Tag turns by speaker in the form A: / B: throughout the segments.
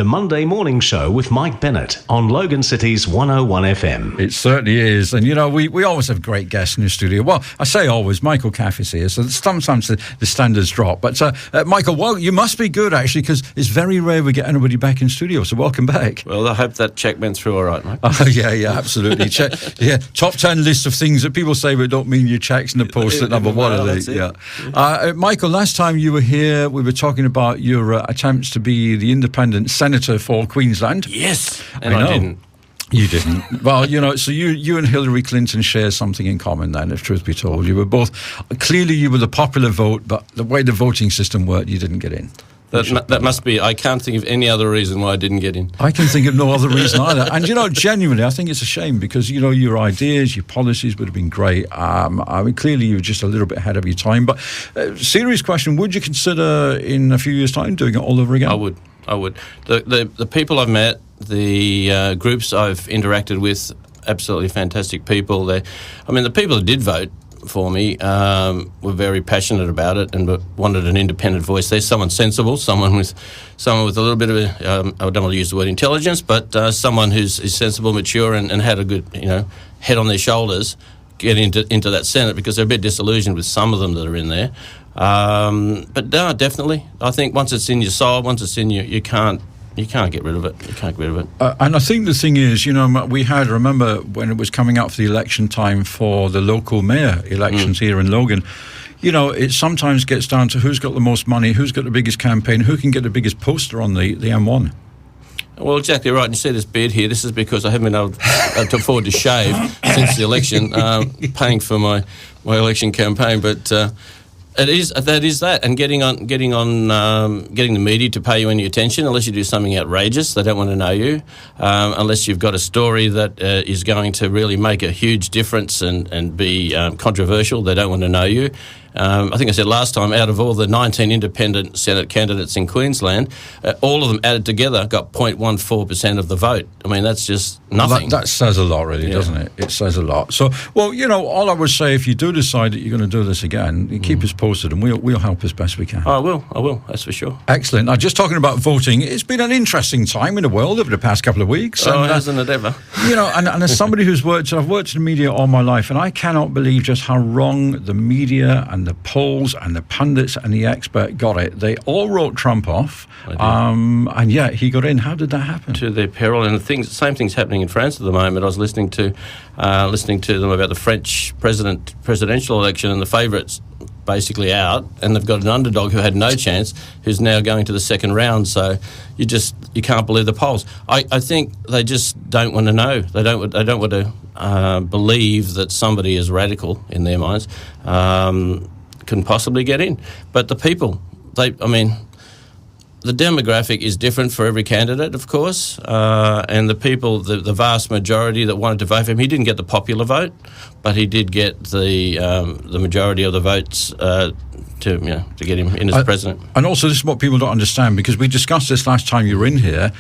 A: The Monday Morning Show with Mike Bennett on Logan City's 101 FM.
B: It certainly is. And, you know, we always have great guests in the studio. Well, I say always, Michael Kaff is here, so sometimes the standards drop. But, Michael, well, you must be good, actually, because it's very rare we get anybody back in studio, so welcome back.
C: Well, I hope that check went through all right, Mike.
B: Oh, yeah, absolutely. Top 10 list of things that people say but don't mean your checks in the post at number one of these. Yeah. Michael, last time you were here, we were talking about your attempts to be the independent senator for Queensland.
C: Yes, and I didn't.
B: You didn't. Well, you know, so you and Hillary Clinton share something in common then, if truth be told. You were both, clearly you were the popular vote, but the way the voting system worked, you didn't get in.
C: That must be, I can't think of any other reason why I didn't get in.
B: I can think of no other reason either. And, you know, genuinely, I think it's a shame because, you know, your ideas, your policies would have been great. I mean, clearly you were just a little bit ahead of your time. But serious question, would you consider in a few years' time doing it all over again?
C: I would. The people I've met, the groups I've interacted with, absolutely fantastic people. The people who did vote for me were very passionate about it and wanted an independent voice. There's someone sensible, someone with a little bit of I don't want to use the word intelligence, but someone who's sensible, mature, and had a good head on their shoulders get into that Senate, because they're a bit disillusioned with some of them that are in there. But no, definitely, I think once it's in your soul, once it's in you can't get rid of it. You can't get rid of it.
B: And I think the thing is, you know, remember when it was coming out for the election time for the local mayor elections here in Logan, you know, it sometimes gets down to who's got the most money, who's got the biggest campaign, who can get the biggest poster on the M1.
C: Well, exactly right. And you see this beard here. This is because I haven't been able to afford to shave since the election, paying for my election campaign. But that is that, and getting the media to pay you any attention. Unless you do something outrageous, they don't want to know you. Unless you've got a story that is going to really make a huge difference and be controversial, they don't want to know you. I think I said last time, out of all the 19 independent Senate candidates in Queensland, all of them added together got 0.14% of the vote. I mean, that's just nothing.
B: That says a lot, really, doesn't it? It says a lot. So, well, you know, all I would say, if you do decide that you're going to do this again, keep us posted and we'll help as best we can.
C: I will, that's for sure.
B: Excellent. Now, just talking about voting, it's been an interesting time in the world over the past couple of weeks.
C: Oh, hasn't it ever?
B: You know, and as somebody I've worked in the media all my life, and I cannot believe just how wrong the media and the polls and the pundits and the expert got it. They all wrote Trump off, and yet he got in. How did that happen?
C: To their peril, and the same thing's happening in France at the moment. I was listening to them about the French presidential election, and the favourites basically out, and they've got an underdog who had no chance, who's now going to the second round. So you can't believe the polls. I think they just don't want to know. They don't want to believe that somebody is radical in their minds can possibly get in. But the people, the demographic is different for every candidate, of course, and the people, the vast majority that wanted to vote for him, he didn't get the popular vote, but he did get the majority of the votes to get him in as president. And also, this is what people don't understand, because we discussed this last time you were in here.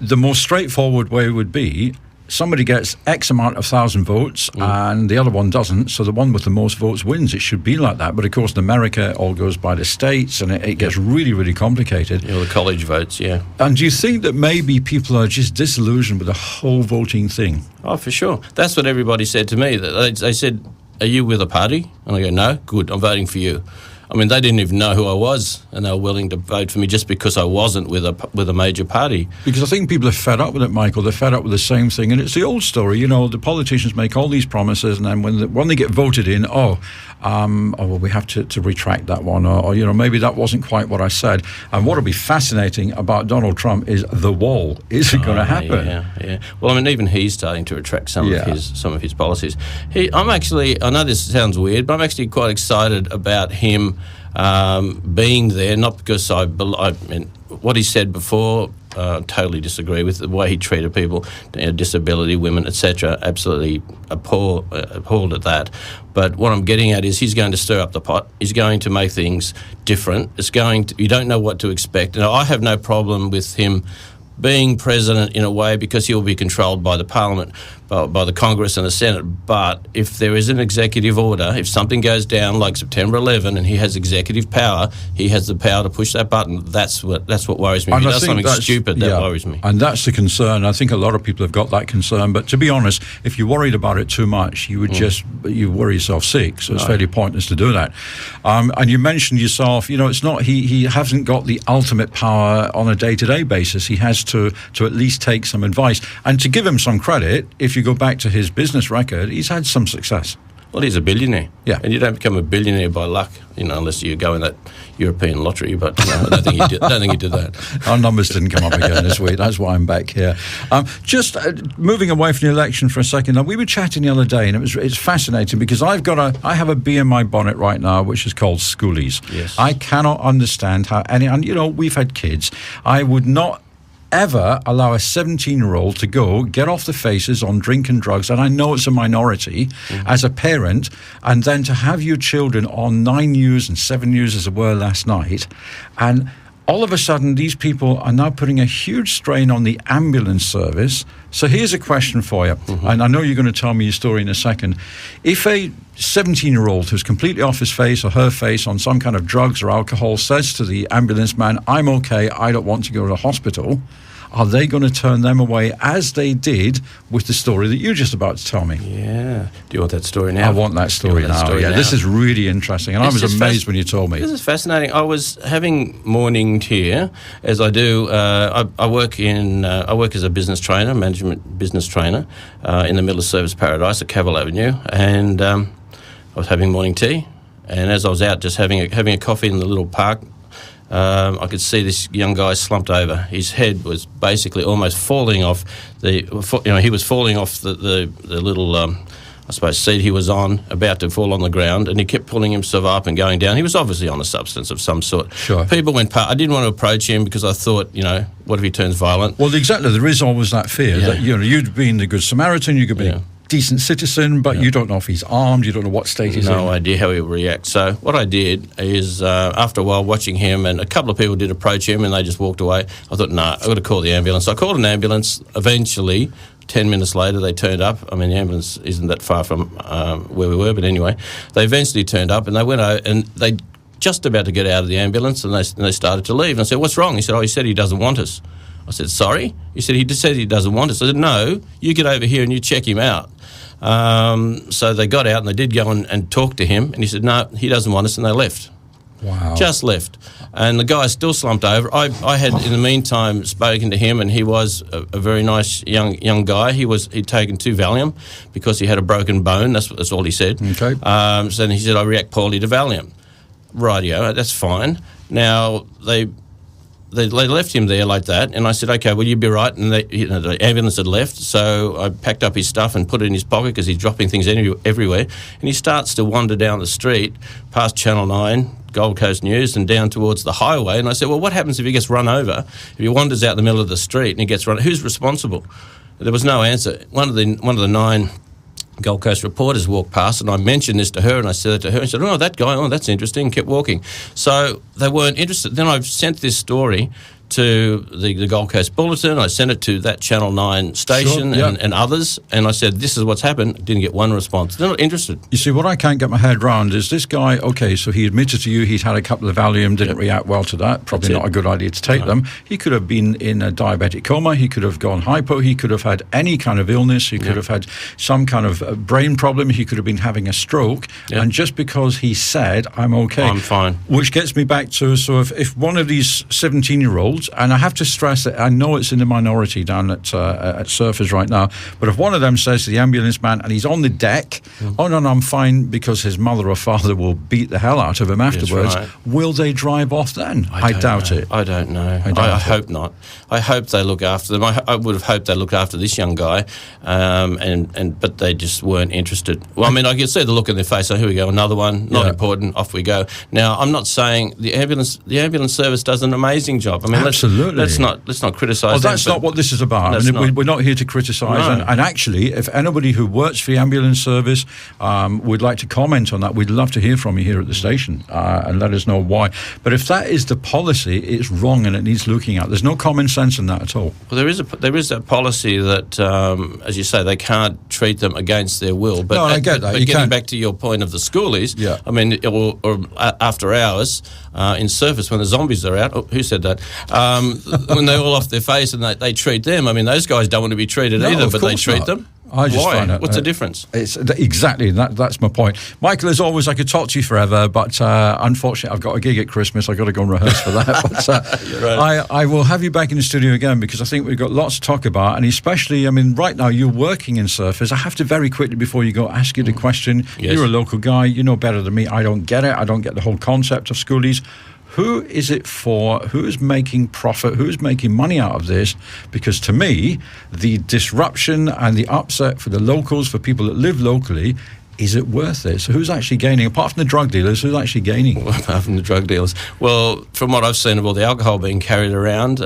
C: The most straightforward way would be somebody gets X amount of 1,000 votes and the other one doesn't, so the one with the most votes wins. It should be like that. But of course in America it all goes by the states, and it gets really, really complicated. The college votes,
B: And do you think that maybe people are just disillusioned with the whole voting thing?
C: Oh, for sure. That's what everybody said to me. They said, "Are you with a party?" And I go, "No." "Good, I'm voting for you." I mean, they didn't even know who I was, and they were willing to vote for me just because I wasn't with a major party.
B: Because I think people are fed up with it, Michael. They're fed up with the same thing, and it's the old story. You know, the politicians make all these promises, and then when they get voted in, we have to retract that one, or maybe that wasn't quite what I said. And what will be fascinating about Donald Trump is the wall. Is it going to happen?
C: Yeah. Well, I mean, even he's starting to retract some of his policies. I know this sounds weird, but I'm actually quite excited about him being there, not because I mean, what he said before, totally disagree with the way he treated people, disability, women, etc. Absolutely appalled at that. But what I'm getting at is he's going to stir up the pot. He's going to make things different. You don't know what to expect. And I have no problem with him being president in a way because he'll be controlled by the Parliament, by the Congress and the Senate. But if there is an executive order, if something goes down like September 11 and he has executive power, he has the power to push that button. That's what worries me. If he does something stupid, that worries me.
B: And that's the concern. I think a lot of people have got that concern. But to be honest, if you're worried about it too much, you would you worry yourself sick. So it's fairly pointless to do that. And you mentioned yourself, it's not he hasn't got the ultimate power on a day-to-day basis. He has to at least take some advice. And to give him some credit, if you go back to his business record, he's had some success.
C: Well, he's a billionaire.
B: Yeah.
C: And you don't become a billionaire by luck, unless you go in that European lottery. But I don't think he did that.
B: Our numbers didn't come up again this week. That's why I'm back here. Just moving away from the election for a second. Now, we were chatting the other day, and it's fascinating because I have a bee in my bonnet right now, which is called Schoolies.
C: Yes.
B: I cannot understand how and we've had kids. I would not ever allow a 17-year-old to go get off the faces on drink and drugs, and I know it's a minority as a parent, and then to have your children on 9 news and 7 news as it were last night, and all of a sudden these people are now putting a huge strain on the ambulance service. So here's a question for you, and I know you're going to tell me your story in a second. If a 17-year-old who's completely off his face or her face on some kind of drugs or alcohol says to the ambulance man, I'm okay, I don't want to go to the hospital, are they going to turn them away as they did with the story that you're just about to tell me?
C: Yeah. Do you want that story now?
B: I want that story now. This is really interesting, and I was amazed when you told me.
C: This is fascinating. I was having morning here, as I do. I work as a business trainer, management business trainer, in the middle of Service Paradise at Cavill Avenue, and I was having morning tea, and as I was out just having a coffee in the little park, I could see this young guy slumped over. His head was basically almost falling off he was falling off the little, I suppose, seat he was on, about to fall on the ground, and he kept pulling himself up and going down. He was obviously on a substance of some sort.
B: Sure.
C: People went past. I didn't want to approach him because I thought, what if he turns violent?
B: Well, exactly. There is always that fear that, you'd been the Good Samaritan, you could be decent citizen, but you don't know if he's armed, you don't know what state he's in.
C: No idea how he will react. So what I did is, after a while watching him, and a couple of people did approach him and they just walked away, I thought, I've got to call the ambulance. So I called an ambulance. Eventually, 10 minutes later, they turned up. I mean, the ambulance isn't that far from where we were, but anyway, they eventually turned up and they went out and they just about to get out of the ambulance, and they started to leave. And I said, what's wrong? He said, he said he doesn't want us. I said, sorry? He said, he just said he doesn't want us. I said, no, you get over here and you check him out. So they got out and they did go and talk to him, and he said, no, he doesn't want us, and they left.
B: Wow.
C: Just left. And the guy still slumped over. I had, in the meantime, spoken to him, and he was a very nice young guy. He'd taken 2 Valium because he had a broken bone. That's all he said.
B: Okay.
C: So then he said, I react poorly to Valium. Rightio, that's fine. Now, they left him there like that, and I said, okay, will you be right? And the ambulance had left, so I packed up his stuff and put it in his pocket because he's dropping things everywhere, and he starts to wander down the street past Channel 9, Gold Coast News, and down towards the highway. And I said, well, what happens if he gets run over? If he wanders out the middle of the street and he gets run, who's responsible? There was no answer. One of the 9 Gold Coast reporters walked past, and I mentioned this to her, and I said it to her, and she said, oh, that guy, oh, that's interesting, and kept walking. So they weren't interested. Then I sent this story to the Gold Coast Bulletin. I sent it to that Channel 9 station and others, and I said, this is what's happened. Didn't get one response. They're not interested.
B: You see, what I can't get my head round is this guy, okay, so he admitted to you he'd had a couple of Valium, didn't react well to that, probably not a good idea to take them. He could have been in a diabetic coma, he could have gone hypo, he could have had any kind of illness, he could have had some kind of brain problem, he could have been having a stroke, and just because he said, I'm okay.
C: I'm fine.
B: Which gets me back to, so if one of these 17-year-olds, and I have to stress that I know it's in the minority down at Surfers right now, but if one of them says to the ambulance man and he's on the deck, oh no, I'm fine, because his mother or father will beat the hell out of him afterwards, will they drive off then? I doubt it.
C: I don't know. I hope not. I hope they look after them. I would have hoped they looked after this young guy, but they just weren't interested. Well, I mean, I could see the look in their face. So here we go, another one, not important, off we go. Now, I'm not saying the ambulance service does an amazing job. I mean,
B: Absolutely.
C: Let's not criticise.
B: Well, that's not what this is about. We're not here to criticise.
C: No.
B: And actually, if anybody who works for the ambulance service would like to comment on that, we'd love to hear from you here at the station and let us know why. But if that is the policy, it's wrong and it needs looking at. There's no common sense in that at all.
C: Well, there is a policy that, as you say, they can't treat them against their will. But,
B: I get that.
C: But getting back to your point of the schoolies,
B: yeah.
C: I mean, or after hours in surface when the zombies are out. Oh, who said that? When they're all off their face and they treat them. I mean, those guys don't want to be treated either, but they treat them.
B: I just
C: Why?
B: find it.
C: What's the difference?
B: It's exactly that's my point, Michael. As always, I could talk to you forever, but unfortunately, I've got a gig at Christmas. I've got to go and rehearse for that. But
C: right.
B: I will have you back in the studio again because I think we've got lots to talk about, and especially, I mean, right now you're working in surfers. I have to very quickly before you go ask you the question.
C: Yes.
B: You're a local guy. You know better than me. I don't get it. I don't get the whole concept of schoolies. Who is it for? Who is making profit? Who is making money out of this? Because to me, the disruption and the upset for the locals, for people that live locally, is it worth it? So who's actually gaining? Apart from the drug dealers, who's actually gaining?
C: Well, apart from the drug dealers. Well, from what I've seen of all the alcohol being carried around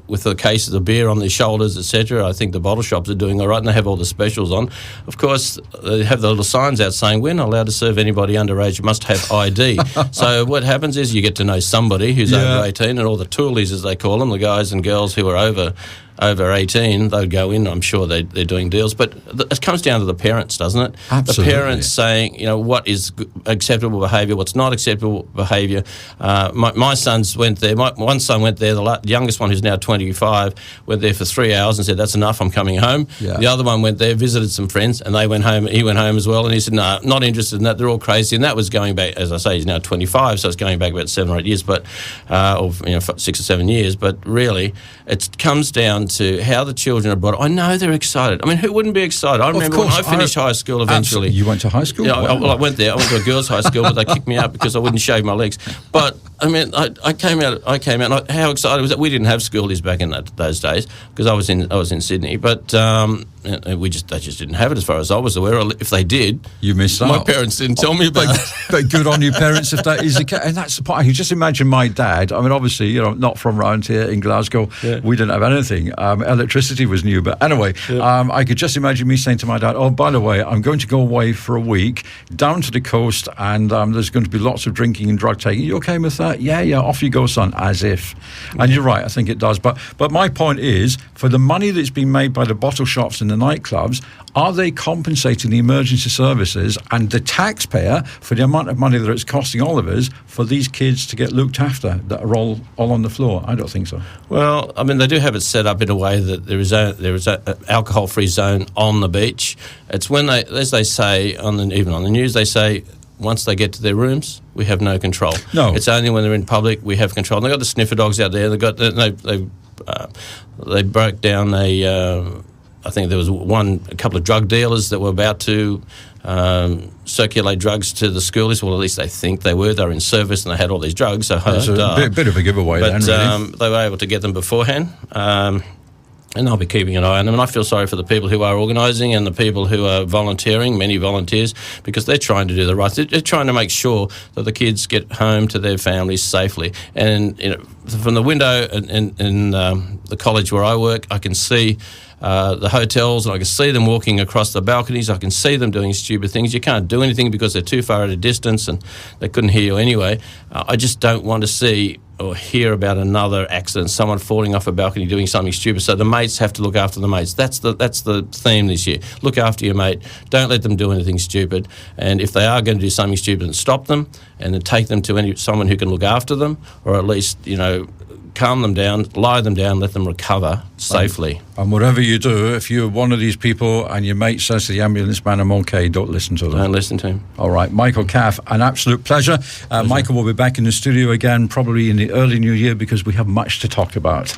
C: with the cases of beer on their shoulders, etc., I think the bottle shops are doing all right and they have all the specials on. Of course, they have the little signs out saying, we're not allowed to serve anybody underage, you must have ID. So what happens is you get to know somebody who's over 18 and all the toolies, as they call them, the guys and girls who are over 18, they'd go in. I'm sure they're doing deals, but it comes down to the parents, doesn't it?
B: Absolutely.
C: The parents saying, what is acceptable behaviour, what's not acceptable behaviour. My sons went there. One son went there. The youngest one, who's now 25, went there for 3 hours and said, "That's enough. I'm coming home."
B: Yeah.
C: The other one went there, visited some friends, and they went home. He went home as well, and he said, "No, not interested in that. They're all crazy." And that was going back, as I say, he's now 25, so it's going back about 7 or 8 years, but or 6 or 7 years. But really, it comes down to how the children are brought up. I know they're excited. I mean, who wouldn't be excited? I remember when I finished high school eventually.
B: You went to high school?
C: Yeah, I went there. I went to a girls' high school, but they kicked me out because I wouldn't shave my legs. But I mean, I came out. And how excited was that? We didn't have schoolies back in those days because I was in Sydney. But they just didn't have it as far as I was aware. If they did,
B: you missed out.
C: My parents didn't tell me about it.
B: But good on your parents if that is the case. And that's the point. You just imagine my dad. I mean, obviously, not from around here in Glasgow. Yeah. We didn't have anything. Electricity was new. But anyway, I could just imagine me saying to my dad, "Oh, by the way, I'm going to go away for a week down to the coast, and there's going to be lots of drinking and drug taking. You okay with that?" Yeah, off you go, son, as if. And you're right, I think it does. But my point is, for the money that's being made by the bottle shops and the nightclubs, are they compensating the emergency services and the taxpayer for the amount of money that it's costing all of us for these kids to get looked after that are all on the floor? I don't think so.
C: Well, I mean, they do have it set up in a way that there is a alcohol-free zone on the beach. It's when they, as they say, even on the news, they say, once they get to their rooms, we have no control.
B: No.
C: It's only when they're in public we have control. And they've got the sniffer dogs out there. They broke down I think there was a couple of drug dealers that were about to circulate drugs to the schoolies. Well, at least they think they were. They were in service and they had all these drugs. So
B: it's a bit of a giveaway
C: but,
B: then, really.
C: They were able to get them beforehand. And I'll be keeping an eye on them. And I feel sorry for the people who are organising and the people who are volunteering, many volunteers, because they're trying to do the right. They're trying to make sure that the kids get home to their families safely. And from the window in the college where I work, I can see the hotels, and I can see them walking across the balconies. I can see them doing stupid things. You can't do anything because they're too far at a distance and they couldn't hear you anyway. I just don't want to see or hear about another accident, someone falling off a balcony doing something stupid. So the mates have to look after the mates. That's the theme this year. Look after your mate. Don't let them do anything stupid. And if they are going to do something stupid, then stop them and then take them to someone who can look after them, or at least, calm them down, lie them down, let them recover safely.
B: And whatever you do, if you're one of these people and your mate says to the ambulance man, "I'm okay," don't listen to them.
C: Don't listen to him.
B: All right, Michael Kaff, an absolute pleasure. Michael will be back in the studio again probably in the early new year because we have much to talk about.